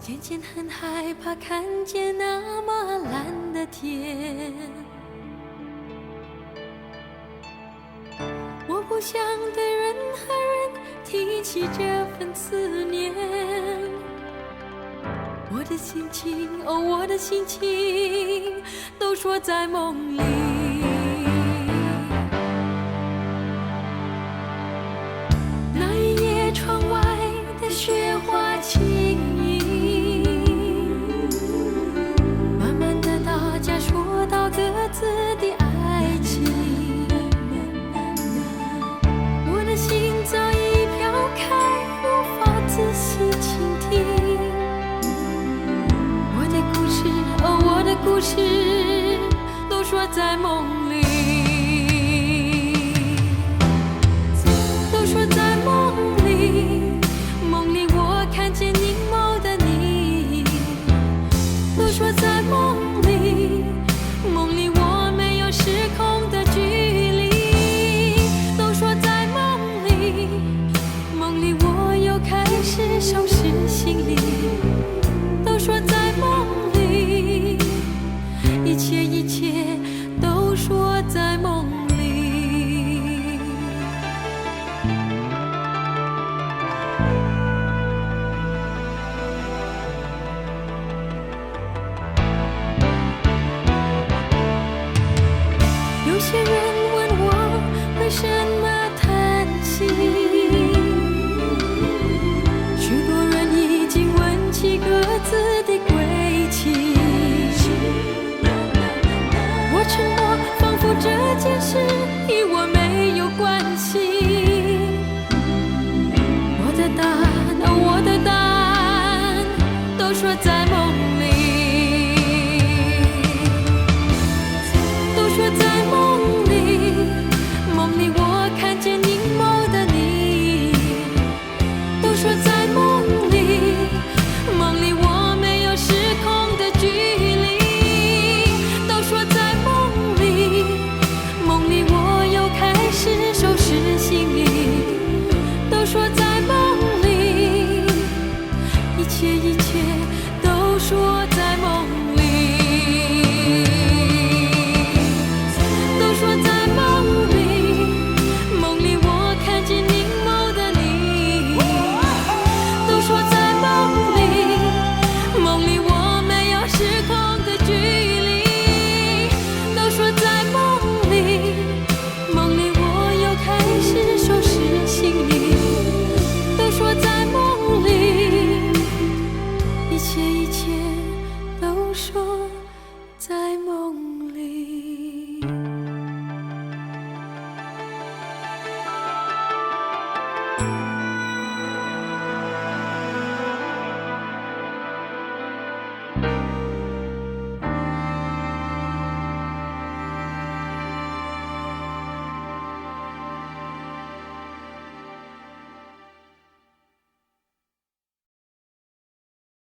渐渐很害怕看见那么蓝的天，我不想对任何人提起这份思念。我的心情，哦，我的心情，都说在梦里。那一夜，窗外的雪花轻盈，慢慢的大家说到各自的爱情。我的心早已飘开，无法仔细倾听。我的故事，哦，我的故事，都说在梦里，都说在梦里，梦里我看见凝眸的你，都说在梦里，梦里我没有时空的距离，都说在梦里，梦里我又开始收拾行李，都说在梦里，一切一切都说在梦里。有些人问我为什么叹息，许多人已经问起各自的归期。我沉默，仿佛这件事与我没有关系。我的答案，哦，我的答案，都说在梦里，都说在梦里，梦里我看见凝眸的你，都说在梦里，梦里我没有时空的距离，都说在梦里，梦里我又开始收拾行李，都说在梦里，一切一切都说在